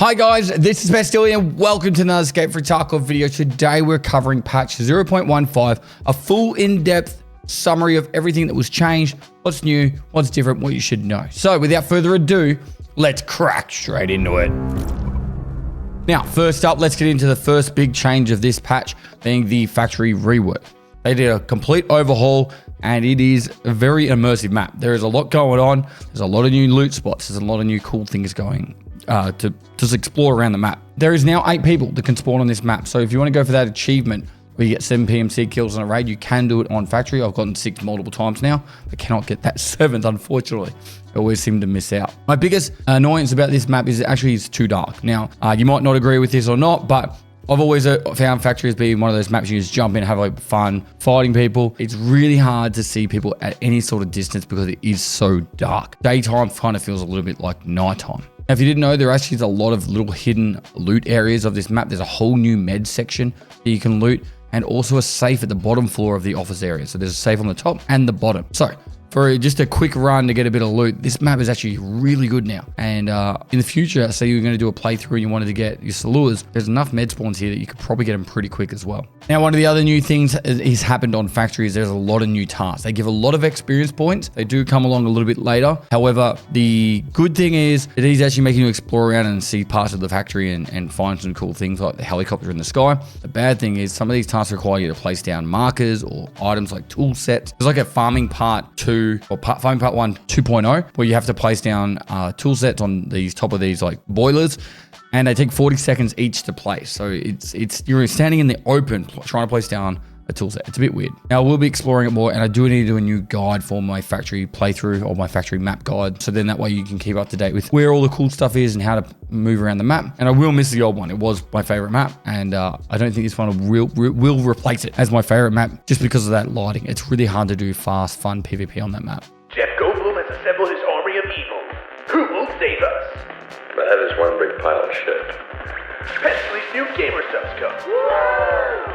Hi guys, this is Pestily and welcome to another Escape for Tarkov video. Today we're covering patch 0.15, a full in-depth summary of everything that was changed, what's new, what's different, what you should know. So without further ado, let's crack straight into it. Now, first up, let's get into the first big change of this patch, being the factory rework. They did a complete overhaul and it is a very immersive map. There is a lot going on. There's a lot of new loot spots. There's a lot of new cool things going to just explore around the map. There is now 8 people that can spawn on this map. So if you want to go for that achievement where you get 7 PMC kills on a raid, you can do it on factory. I've gotten 6 multiple times now, but cannot get that 7th, unfortunately. I always seem to miss out. My biggest annoyance about this map is it's too dark. Now, you might not agree with this or not, but I've always found factory as being one of those maps you just jump in, have like fun fighting people. It's really hard to see people at any sort of distance because it is so dark. Daytime kind of feels a little bit like nighttime. Now, if you didn't know, there actually is a lot of little hidden loot areas of this map. There's a whole new med section that you can loot, and also a safe at the bottom floor of the office area. So there's a safe on the top and the bottom. So for just a quick run to get a bit of loot, this map is actually really good now. And in the future, say you're going to do a playthrough and you wanted to get your salures, there's enough med spawns here that you could probably get them pretty quick as well. Now, one of the other new things has happened on factory is there's a lot of new tasks. They give a lot of experience points. They do come along a little bit later. However, the good thing is it is actually making you explore around and see parts of the factory and find some cool things like the helicopter in the sky. The bad thing is some of these tasks require you to place down markers or items like tool sets. There's like a farming part 2 or farming part 1 2.0 where you have to place down tool sets on these top of these like boilers, and they take 40 seconds each to place. So you're standing in the open trying to place down a tool set. It's a bit weird. Now we'll be exploring it more, and I do need to do a new guide for my factory playthrough or my factory map guide. So then that way you can keep up to date with where all the cool stuff is and how to move around the map. And I will miss the old one. It was my favorite map, and I don't think this one will replace it as my favorite map just because of that lighting. It's really hard to do fast, fun PvP on that map. Jeff Goldblum has assembled his army of evil. Who will save us? My head is one big pile of shit. Pestyly's new gamer subs cup.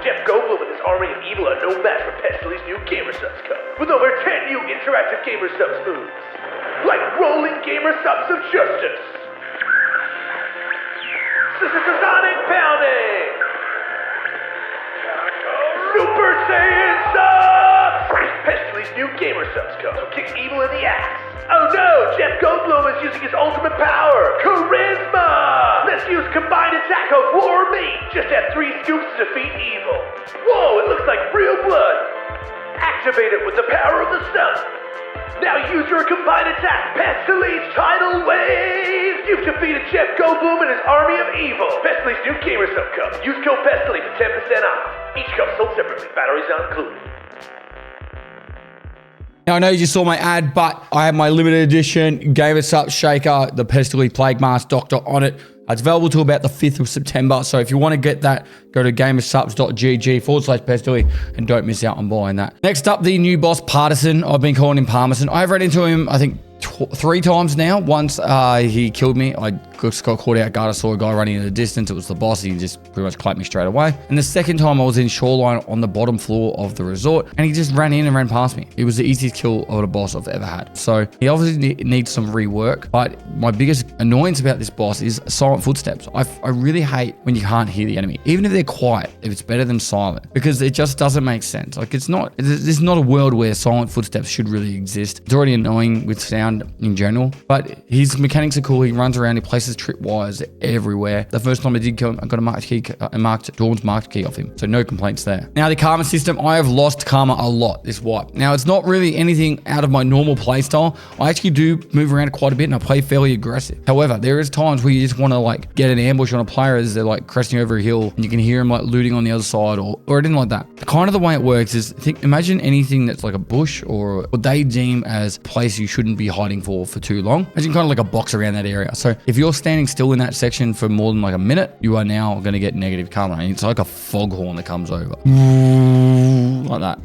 Jeff Goldblum and his army of evil are no match for Pestyly's new gamer subs cup. With over 10 new interactive gamer subs moves. Like rolling gamer subs of justice. Sonic pounding. Super Saiyan subs. Pestyly's new gamer subs cup will kick evil in the ass. Oh no, Jeff Goldblum is using his ultimate power, Charisma! Let's use combined attack of War Me. Just have 3 scoops to defeat evil. Whoa, it looks like real blood. Activate it with the power of the sun. Now use your combined attack, Pestyly's Tidal Wave. You've defeated Jeff Goldblum and his army of evil. Pestyly's new gamer sub cup. Use code Pestily for 10% off. Each cup sold separately, batteries not included. Now, I know you just saw my ad, but I have my limited edition Gamer Supps Shaker, the Pestily Plague Mask Doctor on it. It's available till about the 5th of September. So if you want to get that, go to gamersupps.gg/Pestily and don't miss out on buying that. Next up, the new boss, Partisan. I've been calling him Parmesan. I've run into him, I think, 3 times now. Once he killed me. I just got caught out guard. I saw a guy running in the distance. It was the boss. He just pretty much clapped me straight away. And the second time I was in Shoreline on the bottom floor of the resort, and he just ran in and ran past me. It was the easiest kill of a boss I've ever had. So he obviously needs some rework, but my biggest annoyance about this boss is silent footsteps. I really hate when you can't hear the enemy. Even if they're quiet, if it's better than silent, because it just doesn't make sense. Like this is not a world where silent footsteps should really exist. It's already annoying with sound in general, but his mechanics are cool. He runs around, he places tripwires everywhere. The first time I did kill him, I got a Dawn's marked key off him, so no complaints there. Now the karma system, I have lost karma a lot this wipe. Now it's not really anything out of my normal playstyle. I actually do move around quite a bit and I play fairly aggressive. However, there is times where you just want to like get an ambush on a player as they're like cresting over a hill and you can hear them like looting on the other side or anything like that. Kind of the way it works is imagine anything that's like a bush or what they deem as a place you shouldn't be hiding for too long. Imagine kind of like a box around that area. So if you're standing still in that section for more than like a minute, you are now going to get negative karma. And it's like a foghorn that comes over. Like that.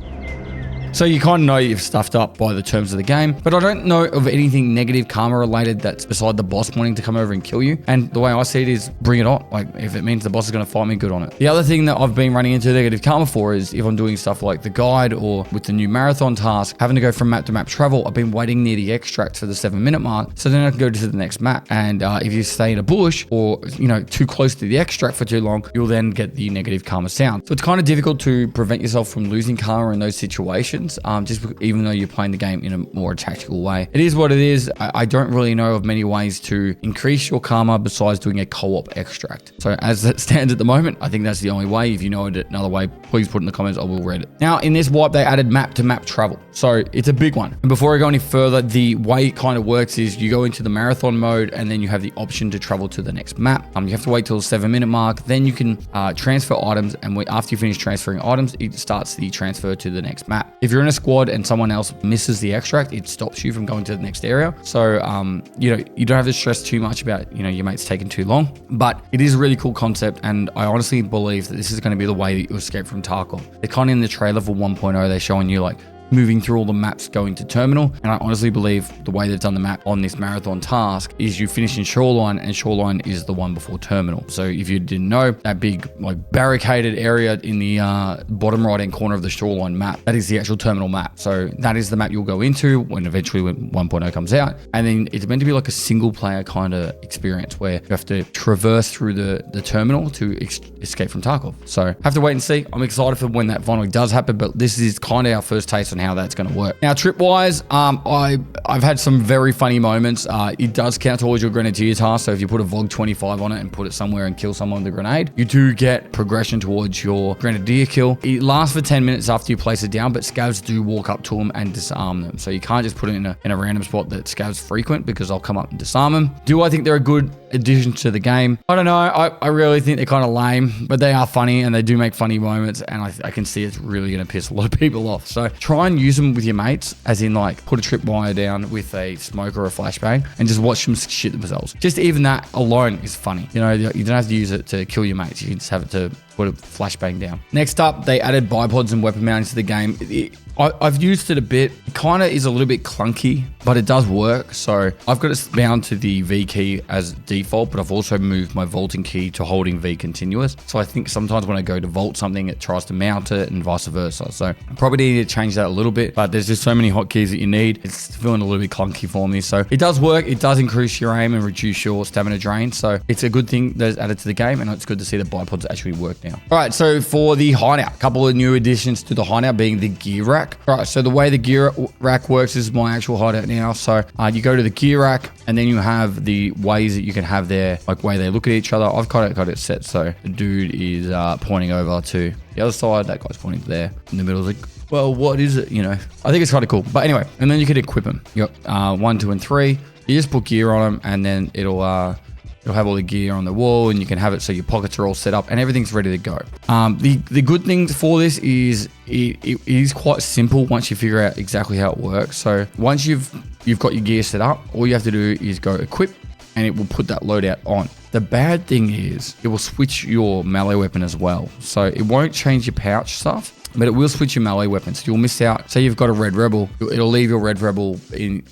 So you kind of know you've stuffed up by the terms of the game, but I don't know of anything negative karma related that's beside the boss wanting to come over and kill you. And the way I see it is bring it on. Like if it means the boss is going to fight me, good on it. The other thing that I've been running into negative karma for is if I'm doing stuff like the guide or with the new marathon task, having to go from map to map travel, I've been waiting near the extract for the 7-minute mark. So then I can go to the next map. And if you stay in a bush or, too close to the extract for too long, you'll then get the negative karma sound. So it's kind of difficult to prevent yourself from losing karma in those situations, even though you're playing the game in a more tactical way. It is what it is. I don't really know of many ways to increase your karma besides doing a co-op extract. So as it stands at the moment, I think that's the only way. If you know it another way, please put in the comments. I will read it. Now in this wipe, they added map to map travel. So it's a big one. And before I go any further, the way it kind of works is you go into the marathon mode and then you have the option to travel to the next map. You have to wait till the 7-minute mark. Then you can transfer items. And after you finish transferring items, it starts the transfer to the next map. If you're in a squad and someone else misses the extract, it stops you from going to the next area. So, you don't have to stress too much about, your mates taking too long, but it is a really cool concept. And I honestly believe that this is going to be the way that you escape from Tarkov. They're kind of in the trailer for 1.0, they're showing you like moving through all the maps going to terminal. And I honestly believe the way they've done the map on this marathon task is you finish in shoreline, and shoreline is the one before terminal. So if you didn't know, that big like barricaded area in the bottom right hand corner of the shoreline map, that is the actual terminal map. So that is the map you'll go into when 1.0 comes out. And then it's meant to be like a single player kind of experience where you have to traverse through the terminal to escape from Tarkov. So have to wait and see. I'm excited for when that finally does happen, but this is kind of our first taste on how that's going to work. Now, Tripwise, I've had some very funny moments. It does count towards your grenadier task. So if you put a VOG 25 on it and put it somewhere and kill someone with a grenade, you do get progression towards your grenadier kill. It lasts for 10 minutes after you place it down, but scavs do walk up to them and disarm them. So you can't just put it in a random spot that scavs frequent, because I'll come up and disarm them. Do I think they're a good addition to the game? I don't know. I really think they're kind of lame, but they are funny and they do make funny moments. And I can see it's really going to piss a lot of people off. So try and use them with your mates, as in like put a tripwire down with a smoke or a flashbang and just watch them shit themselves. Just even that alone is funny. You don't have to use it to kill your mates. You can just have it to put a flashbang down. Next up, they added bipods and weapon mounting to the game. I've used it a bit. It kind of is a little bit clunky, but it does work. So I've got it bound to the V key as default, but I've also moved my vaulting key to holding V continuous. So I think sometimes when I go to vault something, it tries to mount it and vice versa. So I probably need to change that a little bit, but there's just so many hotkeys that you need. It's feeling a little bit clunky for me. So it does work. It does increase your aim and reduce your stamina drain. So it's a good thing that's added to the game, and it's good to see the bipods actually work now. All right, so for the hideout, a couple of new additions to the hideout being the gear rack. All right, so the way the gear rack works is my actual hideout now. So you go to the gear rack, and then you have the ways that you can have their like way they look at each other. I've got it set so the dude is pointing over to the other side. That guy's pointing there. In the middle is like, well, what is it? I think it's kind of cool. But anyway, and then you can equip them. You got 1, 2, and 3. You just put gear on them, and then it'll have all the gear on the wall, and you can have it so your pockets are all set up and everything's ready to go. The good thing for this is it is quite simple once you figure out exactly how it works. So once you've got your gear set up, all you have to do is go equip, and it will put that loadout on. The bad thing is it will switch your melee weapon as well. So it won't change your pouch stuff, but it will switch your melee weapons. So you'll miss out. Say you've got a red rebel, it'll leave your red rebel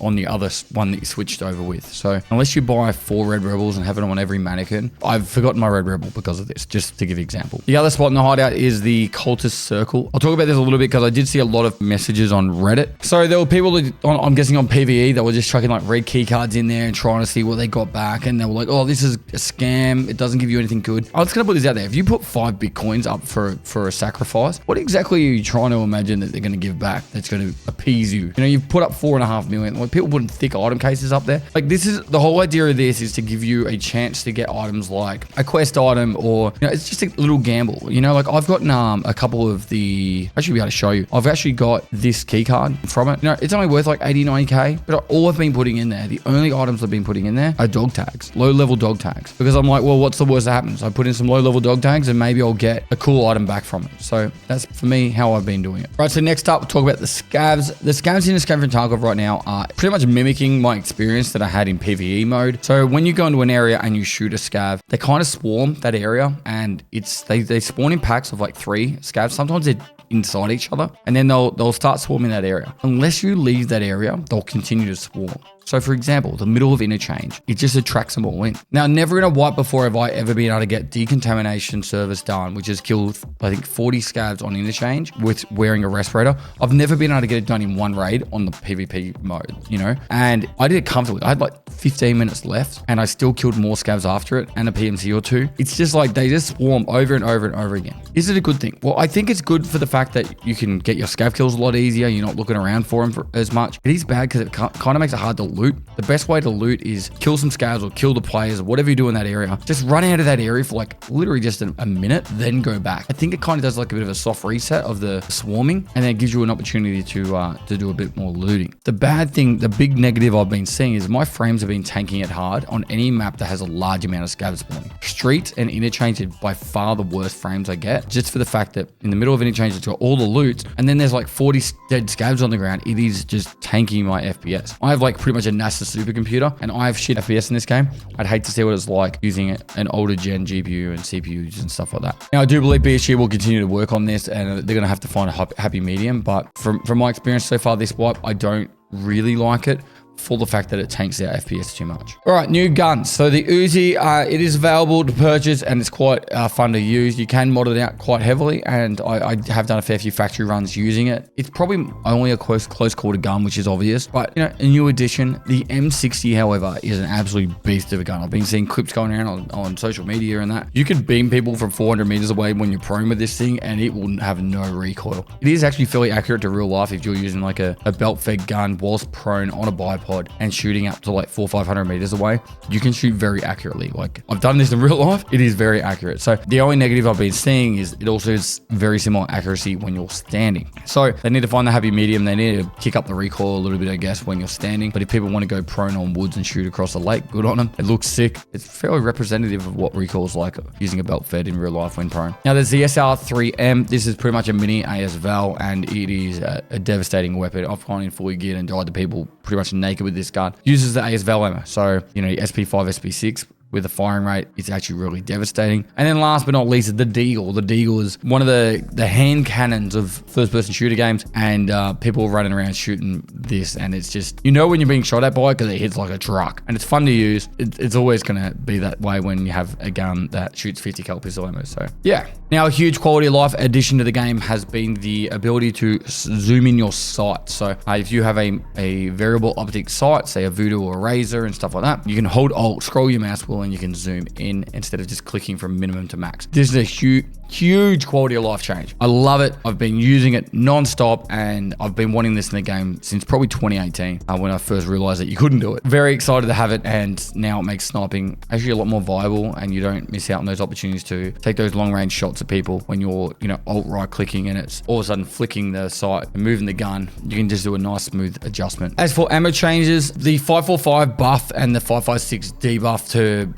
on the other one that you switched over with. So unless you buy 4 red rebels and have it on every mannequin, I've forgotten my red rebel because of this, just to give you an example. The other spot in the hideout is the cultist circle. I'll talk about this a little bit because I did see a lot of messages on Reddit. So there were people that, I'm guessing on PvE, that were just chucking like red key cards in there and trying to see what they got back. And they were like, oh, this is a scam. It doesn't give you anything good. I was going to put this out there. If you put 5 Bitcoins up for a sacrifice, what exactly are you trying to imagine that they're going to give back that's going to appease you? You've put up 4.5 million. Like, people putting thick item cases up there. Like, this is the whole idea of this, is to give you a chance to get items like a quest item, or it's just a little gamble. Like I've gotten a couple of I should be able to show you. I've actually got this key card from it. It's only worth like 89k, but all I've been putting in there, the only items I've been putting in there are dog tags, low level dog tags, because I'm like, well, what's the worst that happens? I put in some low level dog tags and maybe I'll get a cool item back from it. So that's, for me, me how I've been doing it. Right, so next up, we'll talk about the scavs. The scavs in the Scav and Tarkov right now are pretty much mimicking my experience that I had in PvE mode. So when you go into an area and you shoot a scav, they kind of swarm that area, and they spawn in packs of like 3 scavs. Sometimes they're inside each other, and then they'll start swarming that area. Unless you leave that area, they'll continue to swarm. So for example, the middle of interchange, it just attracts them all in. Now, never in a wipe before have I ever been able to get decontamination service done, which has killed, I think, 40 scavs on interchange with wearing a respirator. I've never been able to get it done in one raid on the PvP mode, you know? And I did it comfortably. I had like 15 minutes left, and I still killed more scavs after it and a PMC or 2. It's just like they just swarm over and over and over again. Is it a good thing? Well, I think it's good for the fact that you can get your scav kills a lot easier. You're not looking around for them as much. It is bad because it kind of makes it hard to loot. The best way to loot is kill some scavs or kill the players or whatever you do in that area. Just run out of that area for like literally just a minute, then go back. I think it kind of does like a bit of a soft reset of the swarming, and then it gives you an opportunity to do a bit more looting. The bad thing, the big negative I've been seeing is my frames have been tanking it hard on any map that has a large amount of scavs spawning. Street and interchange are by far the worst frames I get, just for the fact that in the middle of interchange it's got all the loot, and then there's like 40 dead scavs on the ground. It is just tanking my FPS. I have like pretty much a NASA supercomputer, and I have shit FPS in this game. I'd hate to see what it's like using an older gen GPU and CPUs and stuff like that. Now, I do believe BSG will continue to work on this, and they're going to have to find a happy medium, but from my experience so far this wipe, I don't really like it, for the fact that it tanks our FPS too much. All right, new guns. So the Uzi, it is available to purchase, and it's quite fun to use. You can mod it out quite heavily, and I have done a fair few factory runs using it. It's probably only a close quarter gun, which is obvious, but you know, a new addition. The M60, however, is an absolute beast of a gun. I've been seeing clips going around on social media and that. You can beam people from 400 meters away when you're prone with this thing, and it will have no recoil. It is actually fairly accurate to real life if you're using like a belt-fed gun whilst prone on a bipod and shooting up to like 400 or 500 meters away. You can shoot very accurately. Like, I've done this in real life. It is very accurate. So the only negative I've been seeing is it also is very similar accuracy when you're standing. So they need to find the happy medium. They need to kick up the recoil a little bit, I guess, when you're standing. But if people want to go prone on woods and shoot across a lake, good on them. It looks sick. It's fairly representative of what recoil is like using a belt fed in real life when prone. Now there's the SR3M. This is pretty much a mini ASVAL, and it is a devastating weapon. I've gone in fully geared and died to people pretty much naked with this gun. Uses the ASVAL ammo. So, you know, SP5, SP6 with a firing rate, it's actually really devastating. And then last but not least, the Deagle. The Deagle is one of the hand cannons of first-person shooter games, and people are running around shooting this, and it's just, you know when you're being shot at by it because it hits like a truck, and it's fun to use. It's always going to be that way when you have a gun that shoots 50 cal pistol ammo. So yeah. Now, a huge quality of life addition to the game has been the ability to zoom in your sight. So if you have a variable optic sight, say a Voodoo or a Razor and stuff like that, you can hold Alt, scroll your mouse wheel, and you can zoom in instead of just clicking from minimum to max. This is a huge quality of life change. I love it. I've been using it non-stop, and I've been wanting this in the game since probably 2018 when I first realized that you couldn't do it. Very excited to have it, and now it makes sniping actually a lot more viable, and you don't miss out on those opportunities to take those long-range shots at people when you're, you know, alt right clicking and it's all of a sudden flicking the sight and moving the gun. You can just do a nice smooth adjustment. As for ammo changes, the 545 buff and the 556 debuff to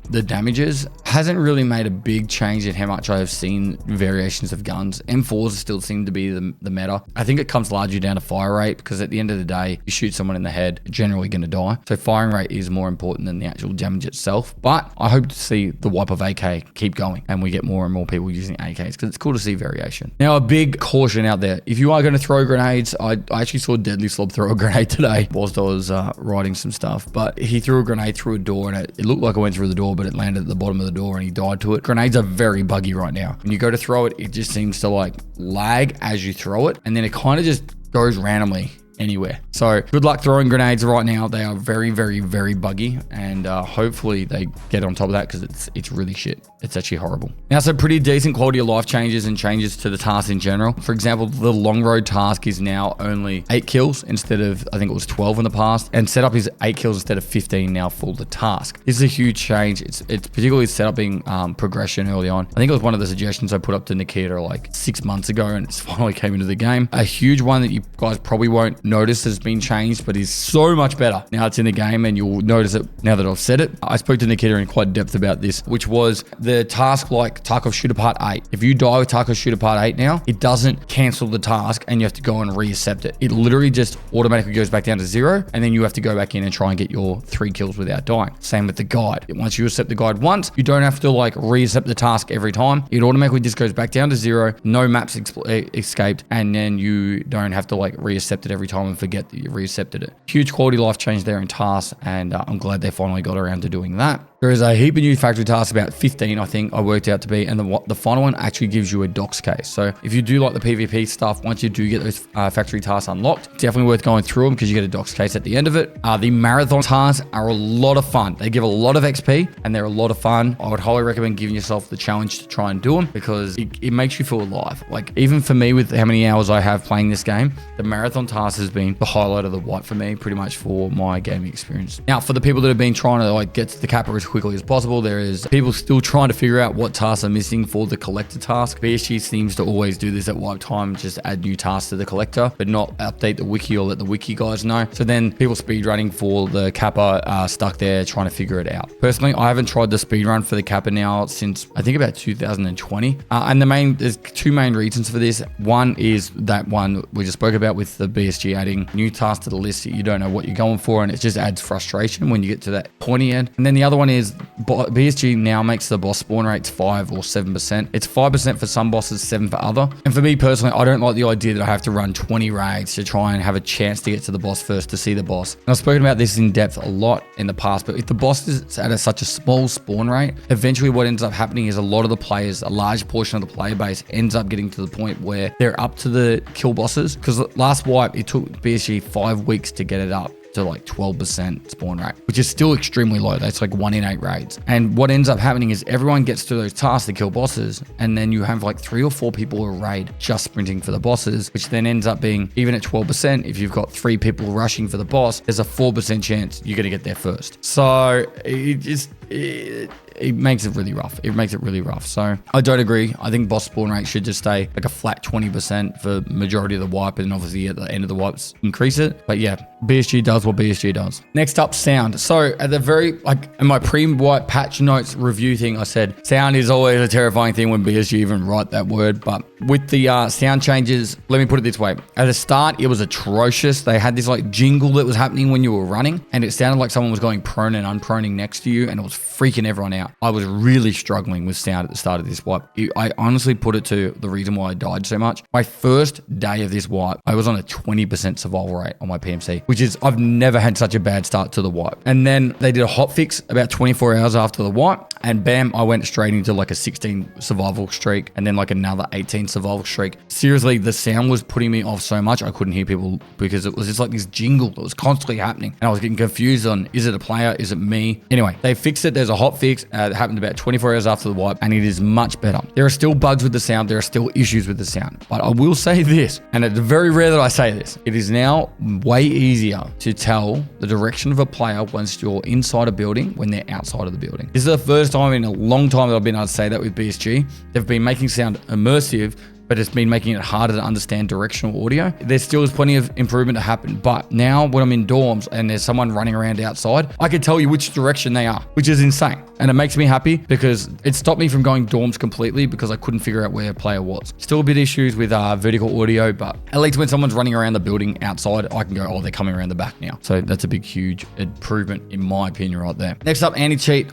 the damages hasn't really made a big change in how much I have seen variations of guns. M4s still seem to be the meta. I think it comes largely down to fire rate, because at the end of the day, you shoot someone in the head, you're generally going to die. So firing rate is more important than the actual damage itself. But I hope to see the wipe of AK keep going, and we get more and more people using AKs, because it's cool to see variation. Now, a big caution out there. If you are going to throw grenades, I actually saw Deadly Slob throw a grenade today whilst I was writing some stuff. But he threw a grenade through a door, and it looked like it went through the door, but it landed at the bottom of the door and he died to it. Grenades are very buggy right now. When you go to throw it, it just seems to like lag as you throw it, and then it kind of just goes randomly anywhere. So good luck throwing grenades right now. They are very, very, very buggy, and hopefully they get on top of that, because it's really shit. It's actually horrible. Now, some pretty decent quality of life changes and changes to the task in general. For example, the long road task is now only 8 kills instead of, I think it was 12 in the past, and setup is 8 kills instead of 15 now for the task. This is a huge change. It's particularly setuping progression early on. I think it was one of the suggestions I put up to Nikita like 6 months ago, and it's finally came into the game. A huge one that you guys probably won't notice has been changed, but is so much better now it's in the game, and you'll notice it now that I've said it. I spoke to Nikita in quite depth about this, which was the task like Tarkov Shooter Part 8. If you die with Tarkov Shooter Part 8 now, it doesn't cancel the task and you have to go and reaccept it. It literally just automatically goes back down to 0, and then you have to go back in and try and get your 3 kills without dying. Same with the guide. Once you accept the guide once, you don't have to like reaccept the task every time. It automatically just goes back down to 0, no maps escaped, and then you don't have to like reaccept it every time and forget that you reaccepted it. Huge quality life change there in tasks, and I'm glad they finally got around to doing that. There is a heap of new factory tasks, about 15 I think I worked out to be, and the final one actually gives you a docs case. So if you do like the PvP stuff, once you do get those factory tasks unlocked, definitely worth going through them because you get a docs case at the end of it. The marathon tasks are a lot of fun. They give a lot of XP and they're a lot of fun. I would highly recommend giving yourself the challenge to try and do them because it makes you feel alive. Like even for me, with how many hours I have playing this game, the marathon task has been the highlight of the wipe for me, pretty much for my gaming experience. Now, for the people that have been trying to like get to the Kappa as quickly as possible, there is people still trying to figure out what tasks are missing for the collector task. BSG seems to always do this at wipe time, just add new tasks to the collector, but not update the wiki or let the wiki guys know. So then people speedrunning for the Kappa are stuck there trying to figure it out. Personally, I haven't tried the speedrun for the Kappa now since I think about 2020. And there's 2 main reasons for this. One is that one we just spoke about with the BSG adding new tasks to the list that you don't know what you're going for, and it just adds frustration when you get to that pointy end. And then the other one is BSG now makes the boss spawn rates 5 or 7%. It's 5% for some bosses, 7 for other. And for me personally, I don't like the idea that I have to run 20 raids to try and have a chance to get to the boss first to see the boss. And I've spoken about this in depth a lot in the past, but if the boss is at such a small spawn rate, eventually what ends up happening is a lot of the players, a large portion of the player base ends up getting to the point where they're up to the kill bosses. Because last wipe, it took BSG 5 weeks to get it up to like 12% spawn rate, which is still extremely low. That's like 1 in 8 raids. And what ends up happening is everyone gets to those tasks to kill bosses, and then you have like 3 or 4 people a raid just sprinting for the bosses, which then ends up being, even at 12%, if you've got 3 people rushing for the boss, there's a 4% chance you're going to get there first. So it makes it really rough. It makes it really rough. So I don't agree. I think boss spawn rate should just stay like a flat 20% for majority of the wipe, and obviously at the end of the wipes increase it. But yeah, BSG does what BSG does. Next up, sound. So at the very, like in my pre-wipe patch notes review thing, I said sound is always a terrifying thing when BSG even write that word. But with the sound changes, let me put it this way. At the start, it was atrocious. They had this like jingle that was happening when you were running, and it sounded like someone was going prone and unproning next to you, and it was freaking everyone out. I was really struggling with sound at the start of this wipe. I honestly put it to the reason why I died so much. My first day of this wipe, I was on a 20% survival rate on my PMC, which is, I've never had such a bad start to the wipe. And then they did a hotfix about 24 hours after the wipe, and bam, I went straight into like a 16 survival streak, and then like another 18 survival streak. Seriously, the sound was putting me off so much I couldn't hear people because it was just like this jingle that was constantly happening, and I was getting confused on, is it a player, is it me? Anyway, they fixed it. There's a hotfix that happened about 24 hours after the wipe, and it is much better. There are still bugs with the sound, there are still issues with the sound, but I will say this, and it's very rare that I say this, it is now way easier to tell the direction of a player once you're inside a building when they're outside of the building. This is the first time in a long time that I've been able to say that with BSG. They've been making sound immersive, but it's been making it harder to understand directional audio. There still is plenty of improvement to happen, but now when I'm in dorms and there's someone running around outside, I can tell you which direction they are, which is insane. And it makes me happy because it stopped me from going dorms completely because I couldn't figure out where a player was. Still a bit issues with vertical audio, but at least when someone's running around the building outside, I can go, oh, they're coming around the back now. So that's a big, huge improvement in my opinion right there. Next up, anti-cheat.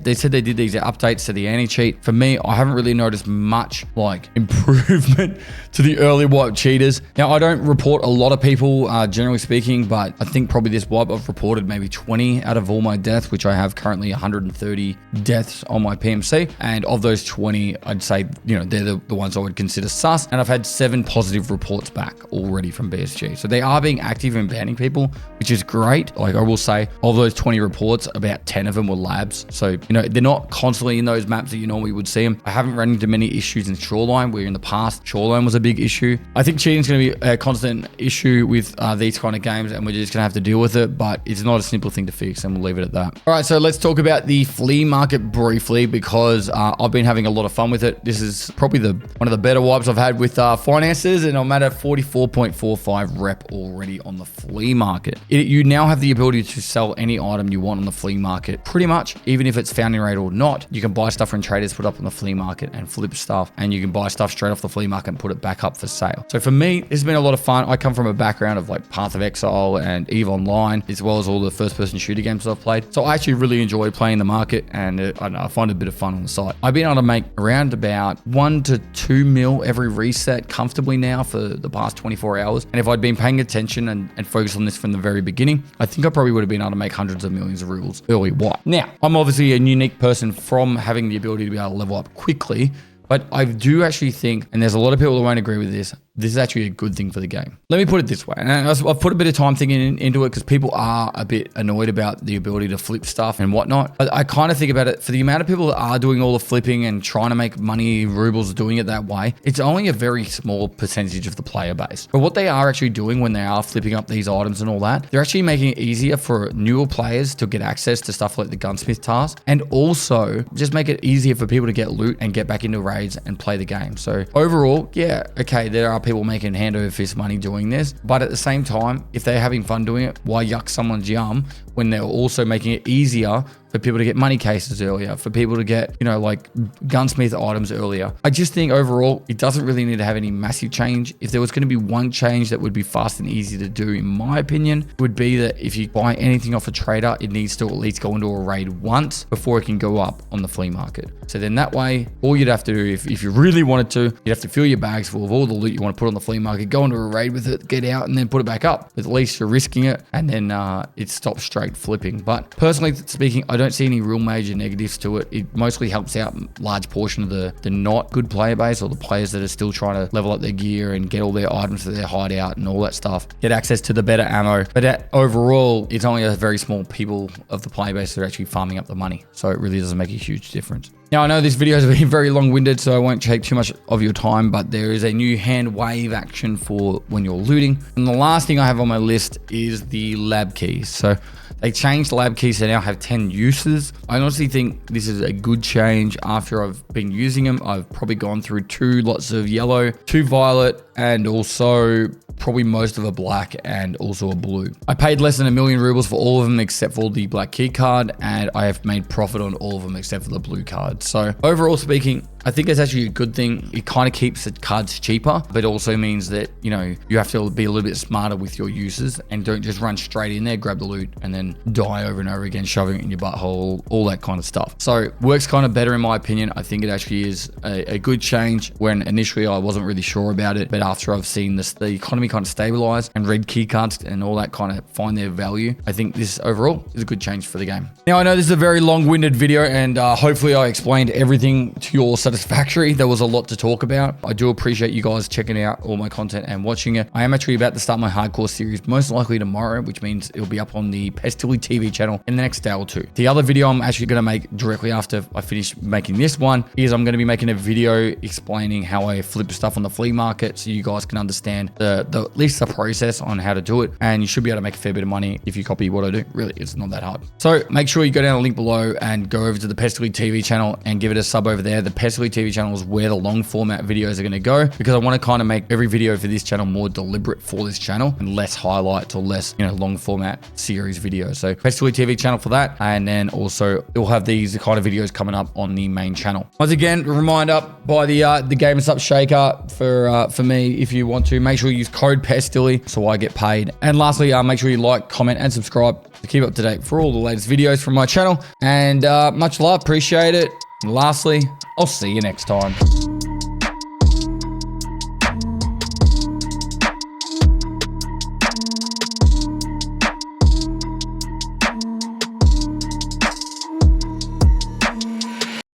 They said they did these updates to the anti-cheat. For me, I haven't really noticed much like improvement to the early wipe cheaters. Now, I don't report a lot of people, generally speaking, but I think probably this wipe I've reported maybe 20 out of all my deaths, which I have currently 130 deaths on my PMC. And of those 20, I'd say, you know, they're the ones I would consider sus. And I've had 7 positive reports back already from BSG. So they are being active in banning people, which is great. Like I will say, of those 20 reports, about 10 of them were labs. So, you know, they're not constantly in those maps that you normally would see them. I haven't run into many issues in Shoreline where in the past past, shoreline was a big issue. I think cheating is going to be a constant issue with these kind of games, and we're just going to have to deal with it, but it's not a simple thing to fix, and we'll leave it at that. All right, so let's talk about the flea market briefly, because I've been having a lot of fun with it. This is probably one of the better wipes I've had with finances, and I'm at a 44.45 rep already on the flea market. You now have the ability to sell any item you want on the flea market, pretty much, even if it's founding rate or not. You can buy stuff from traders, put up on the flea market and flip stuff, and you can buy stuff straight off the flea market and put it back up for sale. So for me, this has been a lot of fun. I come from a background of like Path of Exile and EVE Online, as well as all the first-person shooter games I've played. So I actually really enjoy playing the market, and I don't know, I find it a bit of fun on the site. I've been able to make around about 1 to 2 mil every reset comfortably now for the past 24 hours. And if I'd been paying attention and focused on this from the very beginning, I think I probably would have been able to make hundreds of millions of rubles early wipe. Now, I'm obviously a unique person from having the ability to be able to level up quickly, but I do actually think, and there's a lot of people that won't agree with this is actually a good thing for the game. Let me put it this way, and I've put a bit of time thinking into it because people are a bit annoyed about the ability to flip stuff and whatnot. But I kind of think about it, for the amount of people that are doing all the flipping and trying to make money, rubles doing it that way, it's only a very small percentage of the player base. But what they are actually doing when they are flipping up these items and all that, they're actually making it easier for newer players to get access to stuff like the gunsmith task, and also just make it easier for people to get loot and get back into raids and play the game. So overall, yeah, okay, there are people making hand over fist money doing this, but at the same time, if they're having fun doing it, why yuck someone's yum when they're also making it easier for people to get money cases earlier, for people to get, you know, like gunsmith items earlier. I just think overall, it doesn't really need to have any massive change. If there was going to be one change that would be fast and easy to do, in my opinion, would be that if you buy anything off a trader, it needs to at least go into a raid once before it can go up on the flea market. So then that way, all you'd have to do, if you really wanted to, you'd have to fill your bags full of all the loot you want to put on the flea market, go into a raid with it, get out, and then put it back up. But at least you're risking it, and then it stops straight flipping. But personally speaking, I don't see any real major negatives to it. It mostly helps out a large portion of the not good player base, or the players that are still trying to level up their gear and get all their items for their hideout and all that stuff, get access to the better ammo. But overall, it's only a very small people of the player base that are actually farming up the money. So it really doesn't make a huge difference. Now, I know this video has been very long-winded, so I won't take too much of your time, but there is a new hand wave action for when you're looting. And the last thing I have on my list is the lab keys. So they changed lab keys to now have 10 uses. I honestly think this is a good change. After I've been using them, I've probably gone through 2 lots of yellow, 2 violet, and also probably most of a black and also a blue. I paid less than 1 million rubles for all of them except for the black key card, and I have made profit on all of them except for the blue card. So overall speaking, I think it's actually a good thing. It kind of keeps the cards cheaper, but also means that, you know, you have to be a little bit smarter with your uses and don't just run straight in there, grab the loot, and then die over and over again, shoving it in your butthole, all that kind of stuff. So works kind of better in my opinion. I think it actually is a good change, when initially I wasn't really sure about it, but after I've seen the economy kind of stabilize and red key cards and all that kind of find their value, I think this overall is a good change for the game. Now, I know this is a very long-winded video, and hopefully I explained everything to your satisfactory. There was a lot to talk about. I do appreciate you guys checking out all my content and watching it. I am actually about to start my hardcore series, most likely tomorrow, which means it'll be up on the Pestily TV channel in the next day or 2. The other video I'm actually going to make directly after I finish making this one is I'm going to be making a video explaining how I flip stuff on the flea market, so you guys can understand at least the process on how to do it, and you should be able to make a fair bit of money if you copy what I do. Really, it's not that hard. So make sure you go down the link below and go over to the Pestily TV channel and give it a sub over there. The Pestily TV channel is where the long format videos are going to go, because I want to kind of make every video for this channel more deliberate for this channel and less highlights or less, you know, long format series videos. So Pestily TV channel for that, and then also it will have these kind of videos coming up on the main channel. Once again, reminder, buy the Game and Supps shaker for me. If you want to, make sure you use code Pestily so I get paid. And lastly, make sure you like, comment, and subscribe to keep up to date for all the latest videos from my channel. And much love, appreciate it. And lastly, I'll see you next time.